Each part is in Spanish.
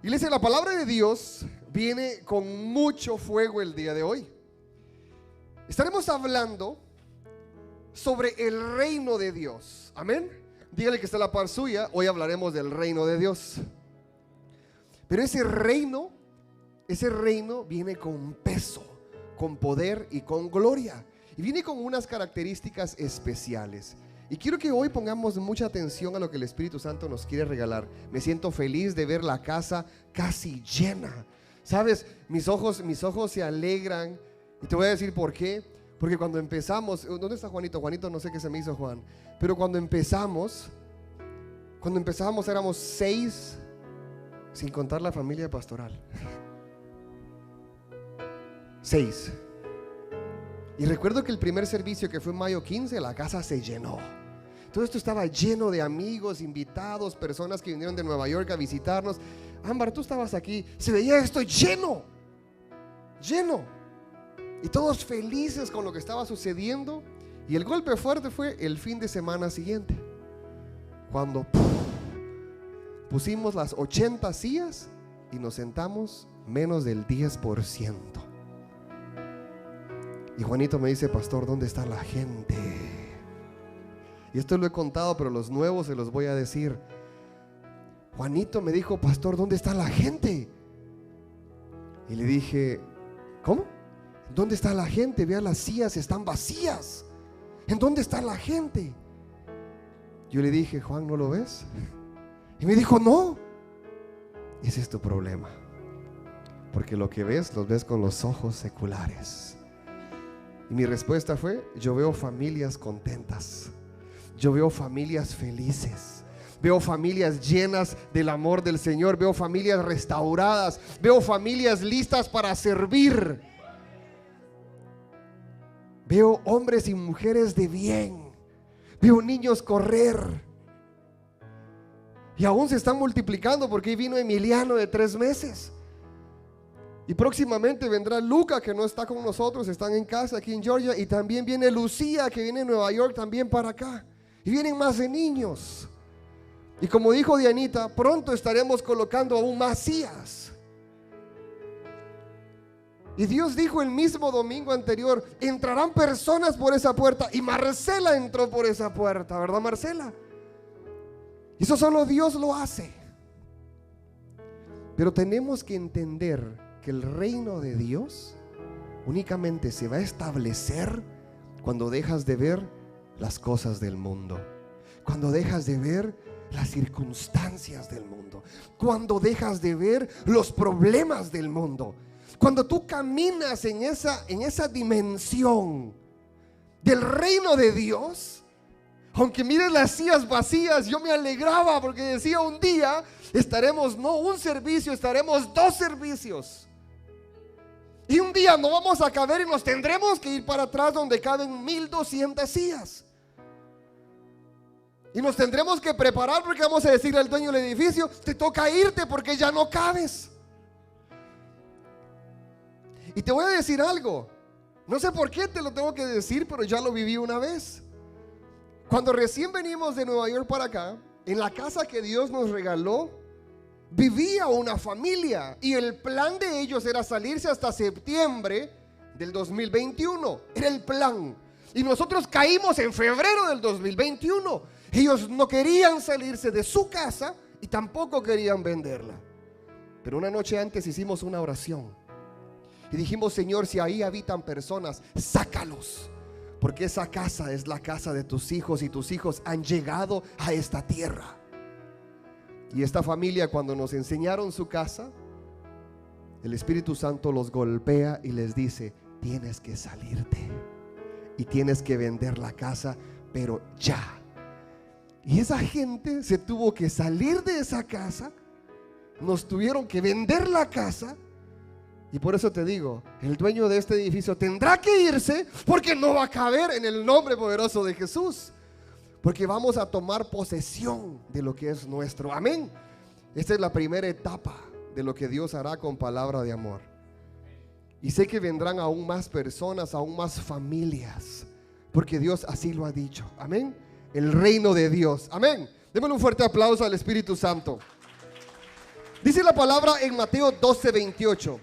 Iglesia, la palabra de Dios viene con mucho fuego el día de hoy. Estaremos hablando sobre el reino de Dios. Amén. Dígale que está a la par suya. Hoy hablaremos del reino de Dios. Pero ese reino viene con peso, con poder y con gloria. Y viene con unas características especiales. Y quiero que hoy pongamos mucha atención a lo que el Espíritu Santo nos quiere regalar. Me siento feliz de ver la casa casi llena. ¿Sabes? Mis ojos se alegran. Y te voy a decir por qué. Porque cuando empezamos, ¿dónde está Juanito? Juanito, no sé qué se me hizo, Juan. Pero cuando empezamos éramos 6, sin contar la familia pastoral. 6. Y recuerdo que el primer servicio, que fue en mayo 15, la casa se llenó. Todo esto estaba lleno de amigos, invitados, personas que vinieron de Nueva York a visitarnos. Ámbar, tú estabas aquí. Se veía esto lleno. Y todos felices con lo que estaba sucediendo. Y el golpe fuerte fue el fin de semana siguiente, cuando pusimos las 80 sillas y nos sentamos menos del 10%. Y Juanito me dice: pastor, ¿dónde está la gente? Y esto lo he contado, pero los nuevos se los voy a decir. Juanito me dijo: pastor, ¿dónde está la gente? Y le dije: ¿cómo? ¿Dónde está la gente? Vea, las sillas están vacías. ¿En dónde está la gente? Yo le dije: Juan, ¿no lo ves? Y me dijo: no. Ese es tu problema, porque lo que ves, los ves con los ojos seculares. Y mi respuesta fue: yo veo familias contentas, yo veo familias felices, veo familias llenas del amor del Señor, veo familias restauradas, veo familias listas para servir, veo hombres y mujeres de bien, veo niños correr. Y aún se están multiplicando, porque ahí vino Emiliano de 3 meses. Y próximamente vendrá Luca, que no está con nosotros, están en casa aquí en Georgia. Y también viene Lucía, que viene de Nueva York también para acá. Y vienen más de niños. Y como dijo Dianita, pronto estaremos colocando aún más sillas. Y Dios dijo el mismo domingo anterior: entrarán personas por esa puerta. Y Marcela entró por esa puerta, ¿verdad, Marcela? Y eso solo Dios lo hace. Pero tenemos que entender que el reino de Dios únicamente se va a establecer cuando dejas de ver las cosas del mundo, cuando dejas de ver las circunstancias del mundo, cuando dejas de ver los problemas del mundo. Cuando tú caminas en esa dimensión del reino de Dios, aunque mires las sillas vacías, yo me alegraba porque decía: un día estaremos no un servicio, estaremos 2 servicios. Y un día no vamos a caber y nos tendremos que ir para atrás, donde caben 1200 sillas. Y nos tendremos que preparar, porque vamos a decirle al dueño del edificio: te toca irte porque ya no cabes. Y te voy a decir algo, no sé por qué te lo tengo que decir, pero ya lo viví una vez. Cuando recién venimos de Nueva York para acá, en la casa que Dios nos regaló, vivía una familia. Y el plan de ellos era salirse hasta septiembre del 2021. Era el plan. Y nosotros caímos en febrero del 2021. Ellos no querían salirse de su casa y tampoco querían venderla. Pero una noche antes hicimos una oración y dijimos: Señor, si ahí habitan personas, sácalos, porque esa casa es la casa de tus hijos, y tus hijos han llegado a esta tierra. Y esta familia, cuando nos enseñaron su casa, el Espíritu Santo los golpea y les dice: tienes que salirte y tienes que vender la casa, pero ya. Y esa gente se tuvo que salir de esa casa, nos tuvieron que vender la casa. Y por eso te digo, el dueño de este edificio tendrá que irse, porque no va a caber, en el nombre poderoso de Jesús. Porque vamos a tomar posesión de lo que es nuestro. Amén. Esta es la primera etapa de lo que Dios hará con palabra de amor. Y sé que vendrán aún más personas, aún más familias, porque Dios así lo ha dicho. Amén. El reino de Dios. Amén. Démosle un fuerte aplauso al Espíritu Santo. Dice la palabra en Mateo 12:28.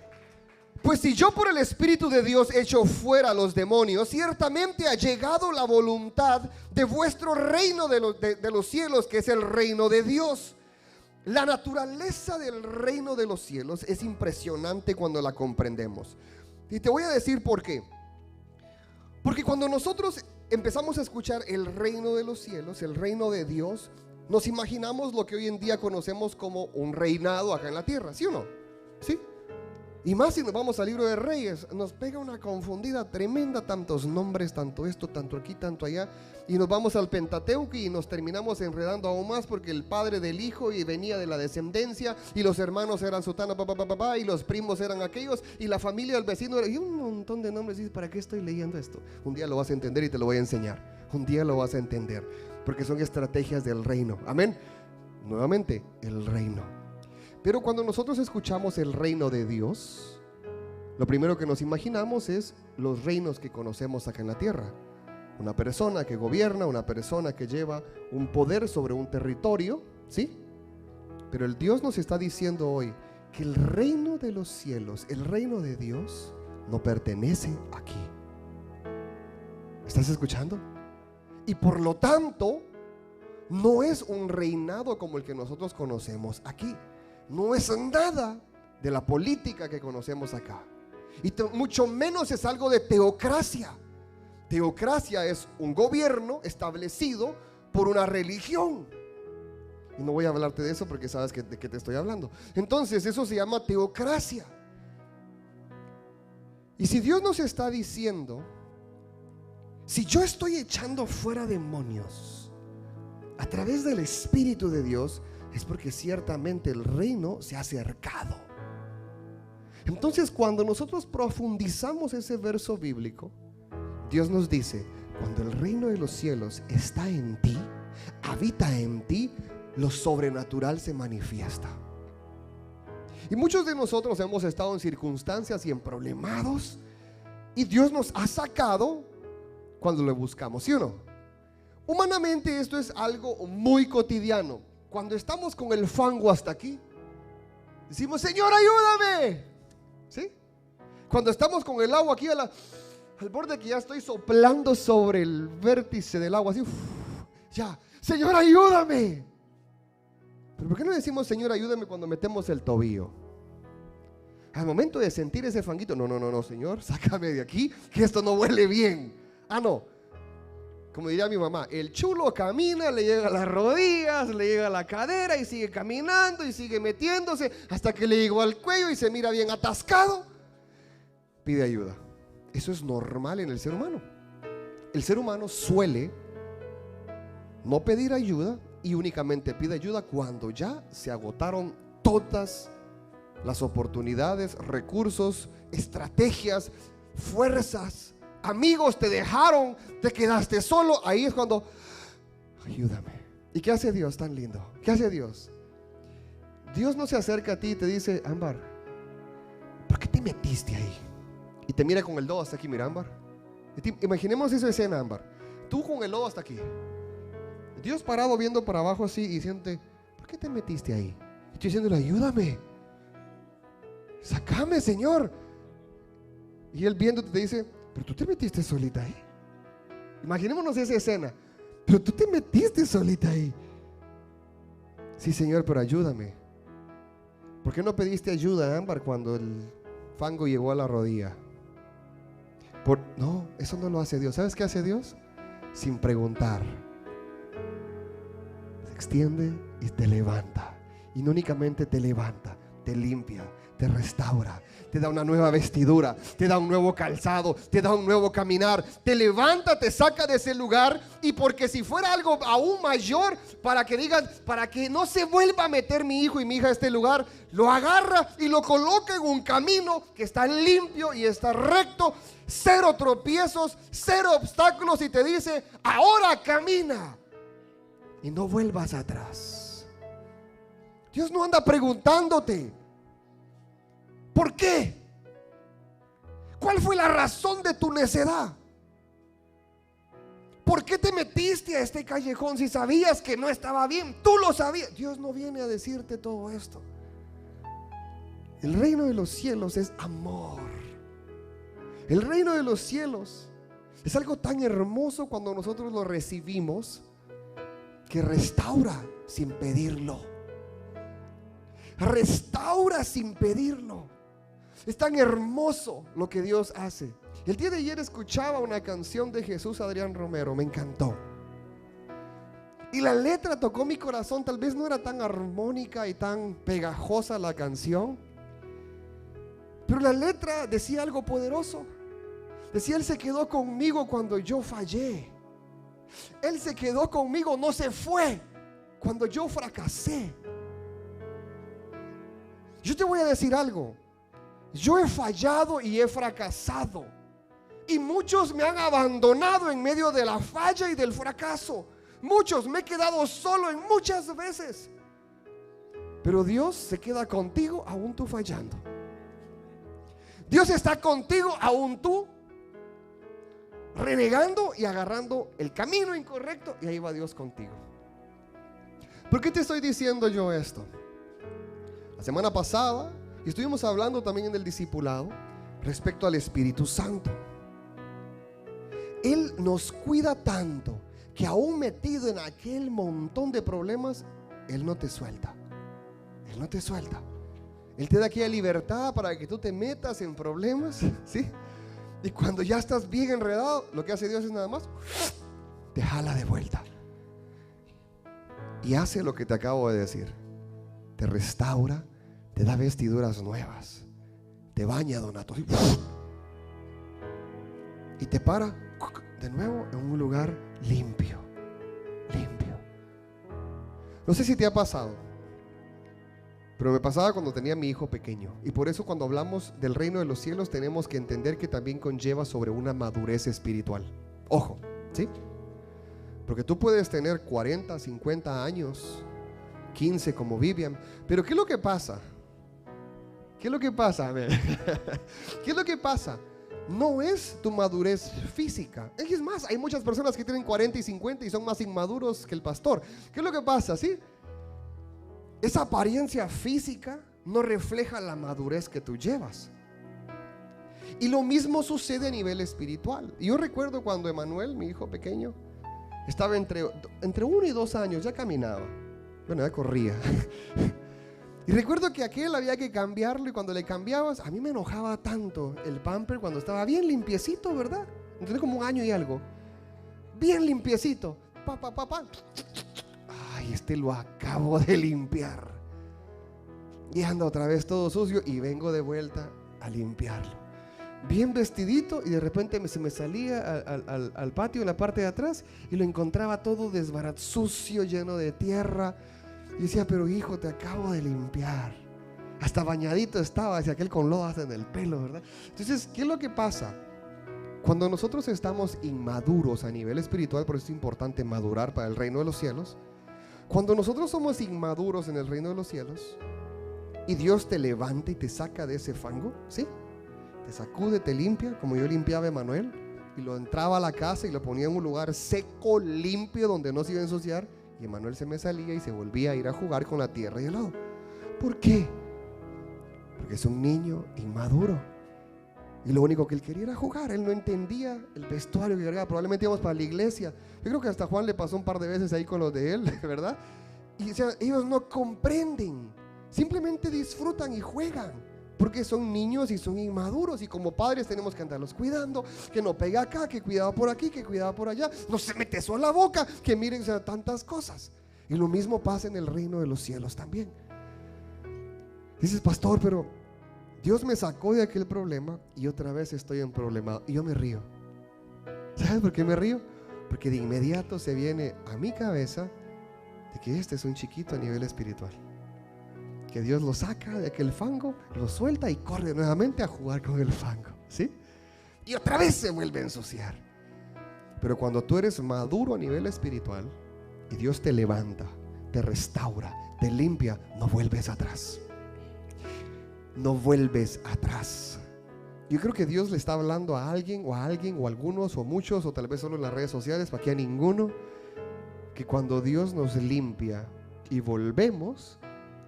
Pues si yo por el Espíritu de Dios echo fuera a los demonios, ciertamente ha llegado la voluntad de vuestro reino de los cielos, que es el reino de Dios. La naturaleza del reino de los cielos es impresionante cuando la comprendemos. Y te voy a decir por qué. Porque cuando nosotros empezamos a escuchar el reino de los cielos, el reino de Dios, nos imaginamos lo que hoy en día conocemos como un reinado acá en la tierra, ¿sí o no? ¿Sí? Y más si nos vamos al libro de Reyes, nos pega una confundida tremenda, tantos nombres, tanto esto, tanto aquí, tanto allá. Y nos vamos al Pentateuco y nos terminamos enredando aún más, porque el padre del hijo y venía de la descendencia, y los hermanos eran sotana, papá, y los primos eran aquellos, y la familia del vecino era, y un montón de nombres. Y dices, ¿para qué estoy leyendo esto? Un día lo vas a entender y te lo voy a enseñar. Un día lo vas a entender, porque son estrategias del reino. Amén. Nuevamente, el reino. Pero cuando nosotros escuchamos el reino de Dios, lo primero que nos imaginamos es los reinos que conocemos acá en la tierra. Una persona que gobierna, una persona que lleva un poder sobre un territorio, ¿sí? Pero el Dios nos está diciendo hoy que el reino de los cielos, el reino de Dios, no pertenece aquí. ¿Estás escuchando? Y por lo tanto, no es un reinado como el que nosotros conocemos aquí. No es nada de la política que conocemos acá. Y mucho menos es algo de teocracia. Teocracia es un gobierno establecido por una religión. Y no voy a hablarte de eso porque sabes de qué te estoy hablando. Entonces eso se llama teocracia. Y si Dios nos está diciendo, si yo estoy echando fuera demonios a través del Espíritu de Dios, es porque ciertamente el reino se ha acercado. Entonces, cuando nosotros profundizamos ese verso bíblico, Dios nos dice, cuando el reino de los cielos está en ti, habita en ti, lo sobrenatural se manifiesta. Y muchos de nosotros hemos estado en circunstancias y en problemados, y Dios nos ha sacado cuando lo buscamos, ¿sí o no? Humanamente esto es algo muy cotidiano. Cuando estamos con el fango hasta aquí, decimos, Señor, ayúdame. ¿Sí? Cuando estamos con el agua aquí al borde, que ya estoy soplando sobre el vértice del agua, así, ya, Señor, ayúdame. Pero ¿por qué no decimos, Señor, ayúdame, cuando metemos el tobillo? Al momento de sentir ese fanguito, no, Señor, sácame de aquí, que esto no huele bien. Ah, no. Como diría mi mamá, el chulo camina, le llega a las rodillas, le llega a la cadera y sigue caminando y sigue metiéndose hasta que le llegó al cuello y se mira bien atascado. Pide ayuda. Eso es normal en el ser humano. El ser humano suele no pedir ayuda y únicamente pide ayuda cuando ya se agotaron todas las oportunidades, recursos, estrategias, fuerzas. Amigos te dejaron, te quedaste solo. Ahí es cuando, ayúdame. ¿Y qué hace Dios tan lindo? ¿Qué hace Dios? Dios no se acerca a ti y te dice, Ámbar, ¿por qué te metiste ahí? Y te mira con el lodo hasta aquí, mira, Ámbar. Imaginemos esa escena, Ámbar. Tú con el lodo hasta aquí. Dios parado viendo para abajo así y diciéndote, ¿por qué te metiste ahí? Y tú diciéndole, ayúdame. Sácame, Señor. Y Él viéndote te dice, pero tú te metiste solita ahí. Imaginémonos esa escena. Pero tú te metiste solita ahí. Sí, Señor, pero ayúdame. ¿Por qué no pediste ayuda, Ámbar, cuando el fango llegó a la rodilla? No, eso no lo hace Dios. ¿Sabes qué hace Dios? Sin preguntar, se extiende y te levanta. Y no únicamente te levanta, te limpia, te restaura, te da una nueva vestidura, te da un nuevo calzado, te da un nuevo caminar, te levanta, te saca de ese lugar. Y porque si fuera algo aún mayor, para que digan, para que no se vuelva a meter mi hijo y mi hija a este lugar, lo agarra y lo coloca en un camino que está limpio y está recto, cero tropiezos, cero obstáculos, y te dice, ahora camina y no vuelvas atrás. Dios no anda preguntándote ¿por qué? ¿Cuál fue la razón de tu necedad? ¿Por qué te metiste a este callejón si sabías que no estaba bien? Tú lo sabías. Dios no viene a decirte todo esto. El reino de los cielos es amor. El reino de los cielos es algo tan hermoso cuando nosotros lo recibimos, que restaura sin pedirlo. Restaura sin pedirlo. Es tan hermoso lo que Dios hace. El día de ayer escuchaba una canción de Jesús Adrián Romero, me encantó. Y la letra tocó mi corazón. Tal vez no era tan armónica y tan pegajosa la canción, pero la letra decía algo poderoso. Decía: Él se quedó conmigo cuando yo fallé. Él se quedó conmigo, no se fue cuando yo fracasé. Yo te voy a decir algo. Yo he fallado y he fracasado, y muchos me han abandonado en medio de la falla y del fracaso. Muchos, me he quedado solo en muchas veces. Pero Dios se queda contigo aún tú fallando. Dios está contigo aún tú renegando y agarrando el camino incorrecto, y ahí va Dios contigo. ¿Por qué te estoy diciendo yo esto? La semana pasada estuvimos hablando también en el discipulado respecto al Espíritu Santo. Él nos cuida tanto que aún metido en aquel montón de problemas, Él no te suelta. Él no te suelta. Él te da aquella libertad para que tú te metas en problemas, ¿sí? Y cuando ya estás bien enredado, lo que hace Dios es nada más te jala de vuelta y hace lo que te acabo de decir. Te restaura, te da vestiduras nuevas, te baña, Donato, y te para de nuevo en un lugar limpio. Limpio. No sé si te ha pasado, pero me pasaba cuando tenía a mi hijo pequeño. Y por eso cuando hablamos del reino de los cielos tenemos que entender que también conlleva sobre una madurez espiritual. Ojo, ¿sí? Porque tú puedes tener 40, 50 años, 15 como Vivian, pero ¿qué es lo que pasa? ¿Qué es lo que pasa? ¿Qué es lo que pasa? No es tu madurez física. Es más, hay muchas personas que tienen 40 y 50 y son más inmaduros que el pastor. ¿Qué es lo que pasa? ¿Sí? Esa apariencia física no refleja la madurez que tú llevas. Y lo mismo sucede a nivel espiritual. Yo recuerdo cuando Emanuel, mi hijo pequeño, estaba entre 1 y 2 años, ya caminaba. Bueno, ya corría. Y recuerdo que aquel había que cambiarlo, y cuando le cambiabas, a mí me enojaba tanto el pamper cuando estaba bien limpiecito, ¿verdad? Entonces como 1 año y algo. Bien limpiecito. Ay, este lo acabo de limpiar. Y anda otra vez todo sucio y vengo de vuelta a limpiarlo. Bien vestidito, y de repente se me salía al patio en la parte de atrás y lo encontraba todo desbaratado, sucio, lleno de tierra. Y decía: pero hijo, te acabo de limpiar. Hasta bañadito estaba, decía aquel, con lodas en el pelo, ¿verdad? Entonces, ¿qué es lo que pasa? Cuando nosotros estamos inmaduros a nivel espiritual, por eso es importante madurar para el reino de los cielos. Cuando nosotros somos inmaduros en el reino de los cielos y Dios te levanta y te saca de ese fango, ¿sí? Te sacude, te limpia, como yo limpiaba a Emanuel, y lo entraba a la casa y lo ponía en un lugar seco, limpio, donde no se iba a ensuciar, y Emanuel se me salía y se volvía a ir a jugar con la tierra y el lodo. ¿Por qué? Porque es un niño inmaduro y lo único que él quería era jugar. Él no entendía el vestuario que cargaba. Probablemente íbamos para la iglesia. Yo creo que hasta Juan le pasó un par de veces ahí con los de él, ¿verdad? Y o sea, ellos no comprenden, simplemente disfrutan y juegan, porque son niños y son inmaduros, y como padres tenemos que andarlos cuidando, que no pega acá, que cuidado por aquí, que cuidado por allá, no se mete eso en la boca, que miren, o sea, tantas cosas. Y lo mismo pasa en el reino de los cielos también. Dices: pastor, pero Dios me sacó de aquel problema y otra vez estoy en problema. Y yo me río. ¿Sabes por qué me río? Porque de inmediato se viene a mi cabeza de que este es un chiquito a nivel espiritual, que Dios lo saca de aquel fango, lo suelta y corre nuevamente a jugar con el fango, ¿sí? Y otra vez se vuelve a ensuciar. Pero cuando tú eres maduro a nivel espiritual y Dios te levanta, te restaura, te limpia, no vuelves atrás. No vuelves atrás. Yo creo que Dios le está hablando a alguien o algunos o muchos, o tal vez solo en las redes sociales, para que a ninguno, que cuando Dios nos limpia y volvemos,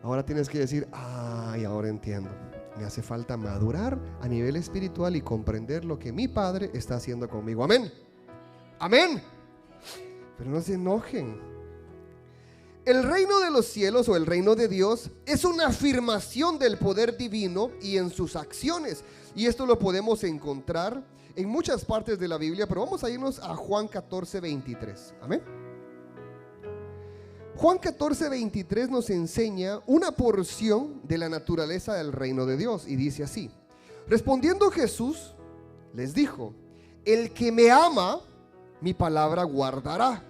ahora tienes que decir: ay, ahora entiendo. Me hace falta madurar a nivel espiritual y comprender lo que mi Padre está haciendo conmigo. Amén. Amén. Pero no se enojen. El reino de los cielos o el reino de Dios es una afirmación del poder divino y en sus acciones. Y esto lo podemos encontrar en muchas partes de la Biblia, pero vamos a irnos a Juan 14, 23. Amén. Juan 14, 23 nos enseña una porción de la naturaleza del reino de Dios y dice así: respondiendo Jesús les dijo: el que me ama, mi palabra guardará,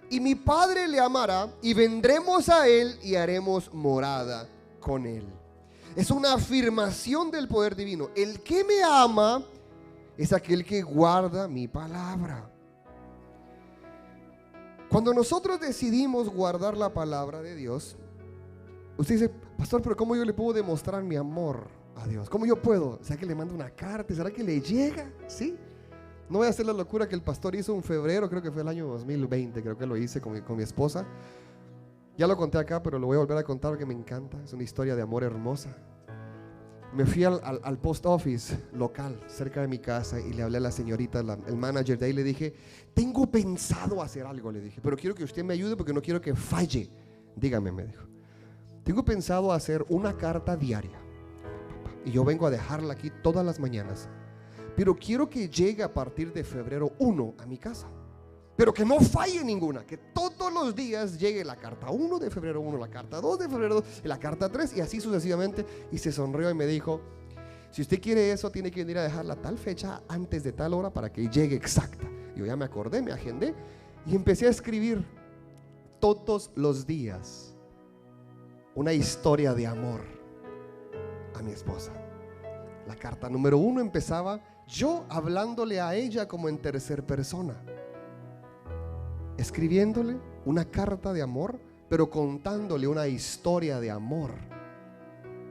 y mi Padre le amará, y vendremos a él y haremos morada con él. Es una afirmación del poder divino. El que me ama es aquel que guarda mi palabra. Cuando nosotros decidimos guardar la palabra de Dios, usted dice: pastor, pero ¿cómo yo le puedo demostrar mi amor a Dios? ¿Cómo yo puedo? ¿Será que le mando una carta? ¿Será que le llega? ¿Sí? No voy a hacer la locura que el pastor hizo en febrero, creo que fue el año 2020, creo que lo hice con mi esposa. Ya lo conté acá, pero lo voy a volver a contar porque me encanta. Es una historia de amor hermosa. Me fui al post office local cerca de mi casa y le hablé a la señorita, el manager de ahí, le dije: tengo pensado hacer algo, le dije, pero quiero que usted me ayude porque no quiero que falle. Dígame, me dijo. Tengo pensado hacer una carta diaria y yo vengo a dejarla aquí todas las mañanas, pero quiero que llegue a partir de febrero 1 a mi casa, pero que no falle ninguna, que todos los días llegue la carta 1 de febrero 1, la carta 2 de febrero 2, y la carta 3 y así sucesivamente. Y se sonrió y me dijo: si usted quiere eso, tiene que venir a dejarla tal fecha antes de tal hora para que llegue exacta. Yo ya me acordé, me agendé y empecé a escribir todos los días una historia de amor a mi esposa. La carta número 1 empezaba yo hablándole a ella como en tercer persona, escribiéndole una carta de amor, pero contándole una historia de amor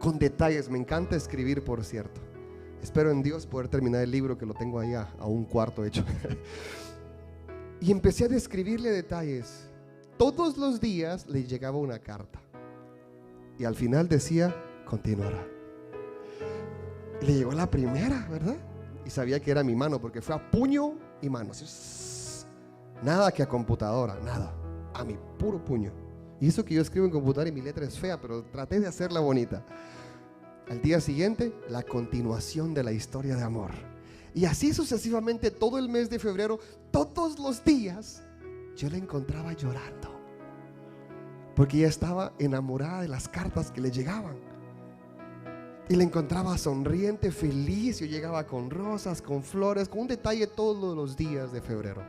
con detalles. Me encanta escribir, por cierto. Espero en Dios poder terminar el libro, que lo tengo ahí a un cuarto hecho. Y empecé a describirle detalles. Todos los días le llegaba una carta y al final decía: continuará. Y le llegó la primera, ¿verdad? Y sabía que era mi mano porque fue a puño y mano. Nada que a computadora, nada, a mi puro puño. Y eso que yo escribo en computadora y mi letra es fea, pero traté de hacerla bonita. Al día siguiente, la continuación de la historia de amor. Y así sucesivamente todo el mes de febrero, todos los días, yo la encontraba llorando, porque ella estaba enamorada de las cartas que le llegaban. Y la encontraba sonriente, feliz. Yo llegaba con rosas, con flores, con un detalle todos los días de febrero.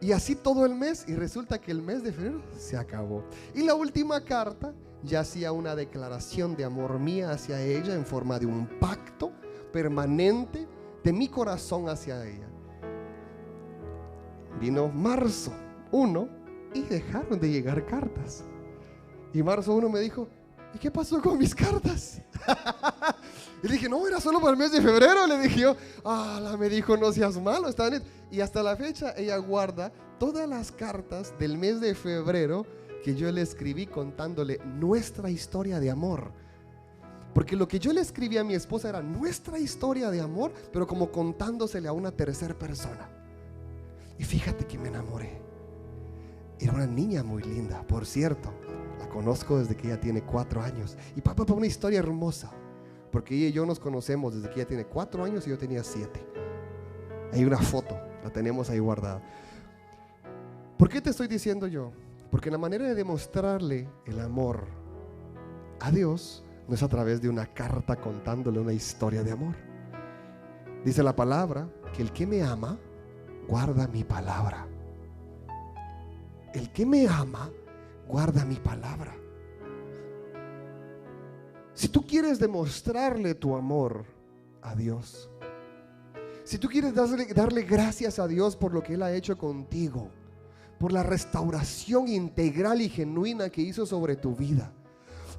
Y así todo el mes, y resulta que el mes de febrero se acabó. Y la última carta ya hacía una declaración de amor mía hacia ella en forma de un pacto permanente de mi corazón hacia ella. Vino marzo 1 y dejaron de llegar cartas. Y marzo 1 me dijo: ¿y qué pasó con mis cartas? Y le dije: no, era solo para el mes de febrero. Le dije yo: me dijo: no seas malo, está bien. Y hasta la fecha ella guarda todas las cartas del mes de febrero que yo le escribí contándole nuestra historia de amor. Porque lo que yo le escribí a mi esposa era nuestra historia de amor, pero como contándosele a una tercera persona. Y fíjate que me enamoré. Era una niña muy linda, por cierto. La conozco desde que ella tiene 4 años. Y papá, una historia hermosa, porque ella y yo nos conocemos desde que ella tiene 4 años y yo tenía 7. Hay una foto, la tenemos ahí guardada. ¿Por qué te estoy diciendo yo? Porque la manera de demostrarle el amor a Dios no es a través de una carta contándole una historia de amor. Dice la palabra que el que me ama guarda mi palabra. El que me ama guarda mi palabra. Si tú quieres demostrarle tu amor a Dios, si tú quieres darle gracias a Dios por lo que Él ha hecho contigo, por la restauración integral y genuina que hizo sobre tu vida,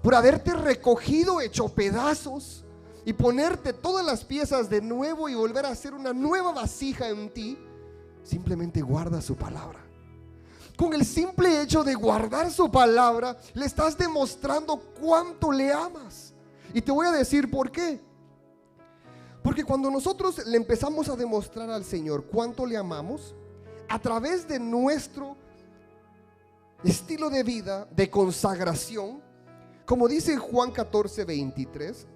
por haberte recogido hecho pedazos y ponerte todas las piezas de nuevo y volver a hacer una nueva vasija en ti, simplemente guarda su palabra. Con el simple hecho de guardar su palabra, le estás demostrando cuánto le amas. Y te voy a decir por qué. Porque cuando nosotros le empezamos a demostrar al Señor cuánto le amamos, a través de nuestro estilo de vida, de consagración, como dice Juan 14:23,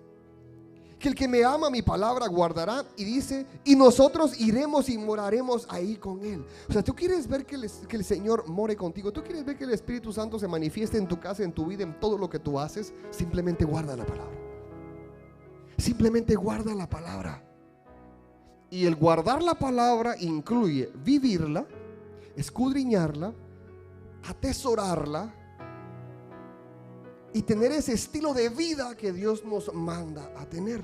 que el que me ama mi palabra guardará, y dice, y nosotros iremos y moraremos ahí con él. O sea, tú quieres ver que el Señor more contigo, tú quieres ver que el Espíritu Santo se manifieste en tu casa, en tu vida, en todo lo que tú haces. Simplemente guarda la palabra. Simplemente guarda la palabra. Y el guardar la palabra incluye vivirla, escudriñarla, atesorarla y tener ese estilo de vida que Dios nos manda a tener.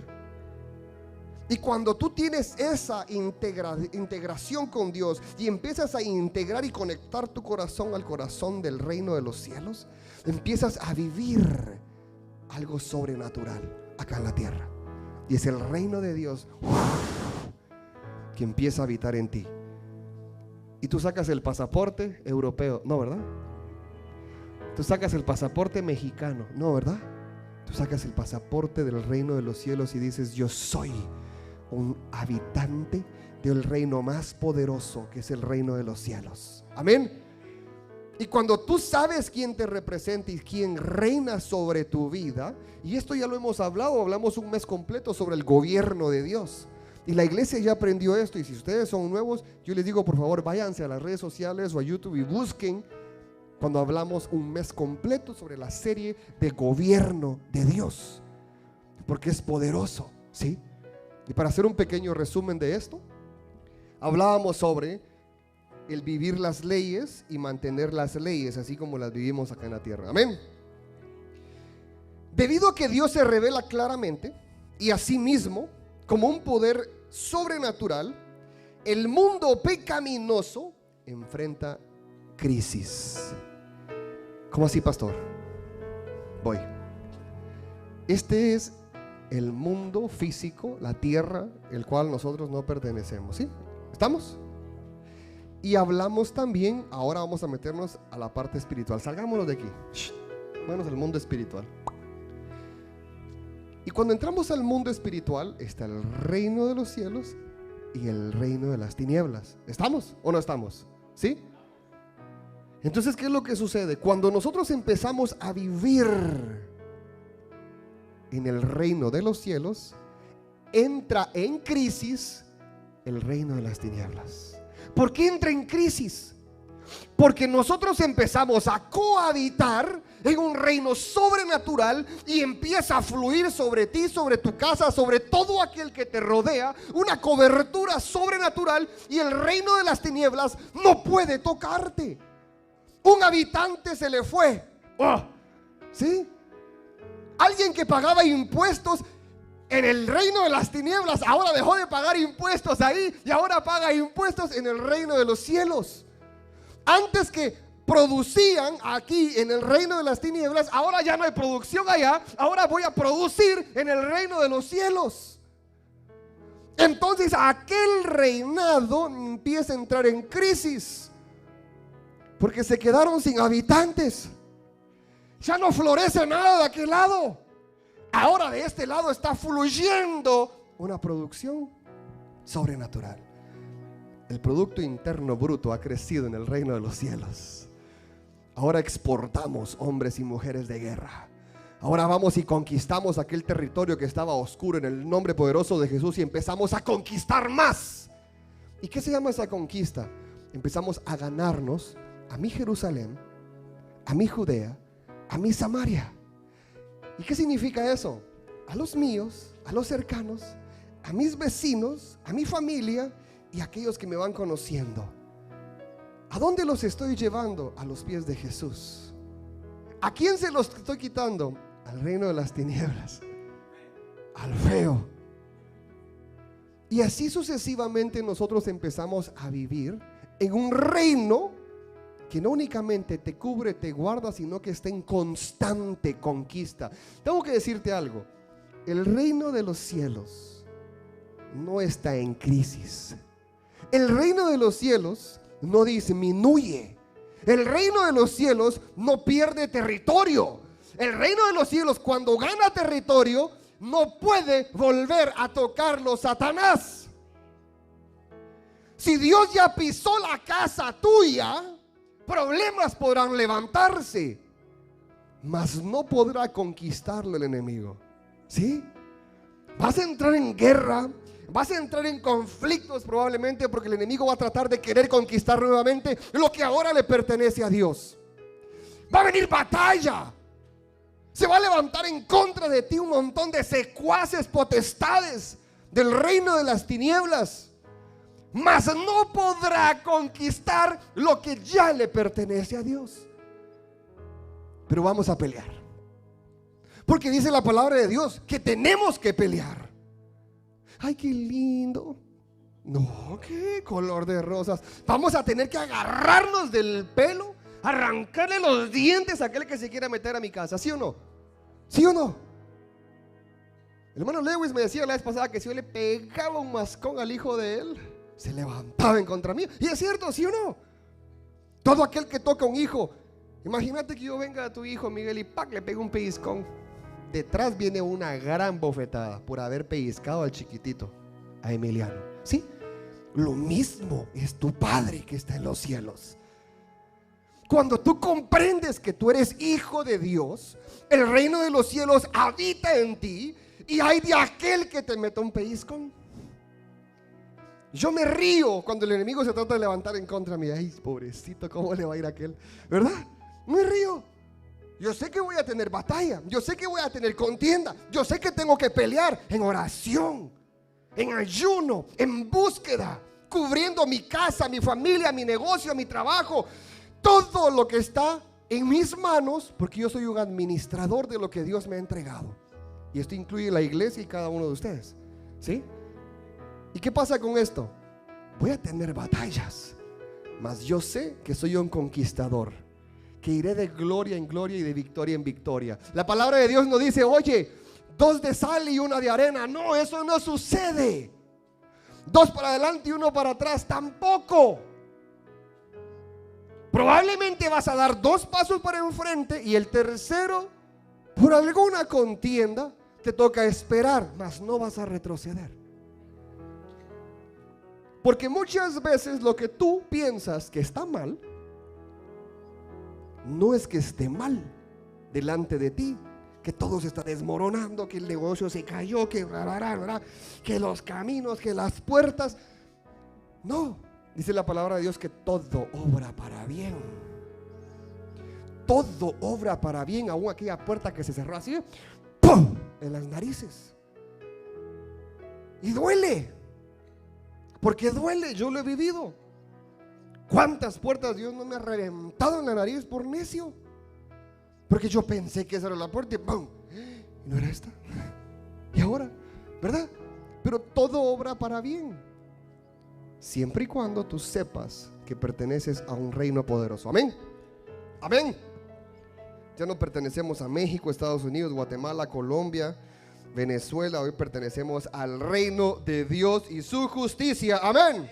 Y cuando tú tienes esa integración con Dios y empiezas a integrar y conectar tu corazón al corazón del reino de los cielos, empiezas a vivir algo sobrenatural acá en la tierra. Y es el reino de Dios que empieza a habitar en ti. Y tú sacas el pasaporte europeo, no, ¿verdad? Tú sacas el pasaporte mexicano, no, ¿verdad? Tú sacas el pasaporte del reino de los cielos y dices, yo soy un habitante del reino más poderoso, que es el reino de los cielos. Amén. Y cuando tú sabes quién te representa y quién reina sobre tu vida, y esto ya lo hemos hablado, hablamos un mes completo sobre el gobierno de Dios. Y la iglesia ya aprendió esto. Y si ustedes son nuevos, yo les digo, por favor, váyanse a las redes sociales o a YouTube y busquen cuando hablamos un mes completo sobre la serie de gobierno de Dios, porque es poderoso, ¿sí? Y para hacer un pequeño resumen de esto, hablábamos sobre el vivir las leyes y mantener las leyes así como las vivimos acá en la tierra. Amén. Debido a que Dios se revela claramente y a sí mismo como un poder sobrenatural, el mundo pecaminoso enfrenta crisis. ¿Cómo así, pastor? Voy. Este es el mundo físico, la tierra, el cual nosotros no pertenecemos, ¿sí? ¿Estamos? Y hablamos también, ahora vamos a meternos a la parte espiritual. Salgámonos de aquí. Vámonos al mundo espiritual. Y cuando entramos al mundo espiritual, está el reino de los cielos y el reino de las tinieblas. ¿Estamos o no estamos? ¿Sí? Entonces, ¿qué es lo que sucede? Cuando nosotros empezamos a vivir en el reino de los cielos, entra en crisis el reino de las tinieblas. ¿Por qué entra en crisis? Porque nosotros empezamos a cohabitar en un reino sobrenatural y empieza a fluir sobre ti, sobre tu casa, sobre todo aquel que te rodea, una cobertura sobrenatural, y el reino de las tinieblas no puede tocarte. Un habitante se le fue. ¿Sí? Alguien que pagaba impuestos en el reino de las tinieblas ahora dejó de pagar impuestos ahí y ahora paga impuestos en el reino de los cielos. Antes que producían aquí en el reino de las tinieblas, ahora ya no hay producción allá, ahora voy a producir en el reino de los cielos. Entonces aquel reinado empieza a entrar en crisis porque se quedaron sin habitantes. Ya no florece nada de aquel lado. Ahora de este lado está fluyendo una producción sobrenatural. El Producto Interno Bruto ha crecido en el reino de los cielos. Ahora exportamos hombres y mujeres de guerra. Ahora vamos y conquistamos aquel territorio que estaba oscuro en el nombre poderoso de Jesús y empezamos a conquistar más. ¿Y qué se llama esa conquista? Empezamos a ganarnos a mi Jerusalén, a mi Judea, a mi Samaria. ¿Y qué significa eso? A los míos, a los cercanos, a mis vecinos, a mi familia y a aquellos que me van conociendo. ¿A dónde los estoy llevando? A los pies de Jesús. ¿A quién se los estoy quitando? Al reino de las tinieblas, al feo. Y así sucesivamente nosotros empezamos a vivir en un reino que no únicamente te cubre, te guarda, sino que está en constante conquista. Tengo que decirte algo. El reino de los cielos no está en crisis. El reino de los cielos no disminuye. El reino de los cielos no pierde territorio. El reino de los cielos, cuando gana territorio, no puede volver a tocarlo Satanás. Si Dios ya pisó la casa tuya, problemas podrán levantarse, mas no podrá conquistarlo el enemigo. ¿Sí? Vas a entrar en guerra, vas a entrar en conflictos probablemente, porque el enemigo va a tratar de querer conquistar nuevamente lo que ahora le pertenece a Dios. Va a venir batalla. Se va a levantar en contra de ti un montón de secuaces, potestades del reino de las tinieblas, mas no podrá conquistar lo que ya le pertenece a Dios. Pero vamos a pelear, porque dice la palabra de Dios que tenemos que pelear. Ay, qué lindo. No, qué color de rosas. Vamos a tener que agarrarnos del pelo, arrancarle los dientes a aquel que se quiera meter a mi casa. ¿Sí o no? ¿Sí o no? El hermano Lewis me decía la vez pasada que si yo le pegaba un mascón al hijo de él, se levantaba en contra mí. Y es cierto, ¿sí o no? Todo aquel que toca a un hijo, imagínate que yo venga a tu hijo Miguel y ¡pac! Le pego un pellizcón. Detrás viene una gran bofetada por haber pellizcado al chiquitito, a Emiliano. ¿Sí? Lo mismo es tu Padre que está en los cielos. Cuando tú comprendes que tú eres hijo de Dios, el reino de los cielos habita en ti, y hay de aquel que te meta un pellizcón. Yo me río cuando el enemigo se trata de levantar en contra mí. Ay, pobrecito, ¿cómo le va a ir a aquel? ¿Verdad? Me río. Yo sé que voy a tener batalla, yo sé que voy a tener contienda, yo sé que tengo que pelear en oración, en ayuno, en búsqueda, cubriendo mi casa, mi familia, mi negocio, mi trabajo, todo lo que está en mis manos, porque yo soy un administrador de lo que Dios me ha entregado. Y esto incluye la iglesia y cada uno de ustedes. ¿Sí? ¿Y qué pasa con esto? Voy a tener batallas, mas yo sé que soy un conquistador, que iré de gloria en gloria y de victoria en victoria. La palabra de Dios no dice, oye, 2 de sal y 1 de arena. No, eso no sucede. 2 para adelante y 1 para atrás, tampoco. Probablemente vas a dar 2 pasos para enfrente y el tercero, por alguna contienda, te toca esperar, mas no vas a retroceder. Porque muchas veces lo que tú piensas que está mal, no es que esté mal delante de ti, que todo se está desmoronando, que el negocio se cayó, que los caminos, que las puertas. No, dice la palabra de Dios que todo obra para bien. Todo obra para bien, aún aquella puerta que se cerró así, ¡pum!, en las narices. Y duele, porque duele, yo lo he vivido. ¿Cuántas puertas Dios no me ha reventado en la nariz por necio? Porque yo pensé que esa era la puerta y ¡pum! ¿Y no era esta? Y ahora, ¿verdad? Pero todo obra para bien, siempre y cuando tú sepas que perteneces a un reino poderoso. Amén. Amén. Ya no pertenecemos a México, Estados Unidos, Guatemala, Colombia, Venezuela. Hoy pertenecemos al reino de Dios y su justicia. Amén.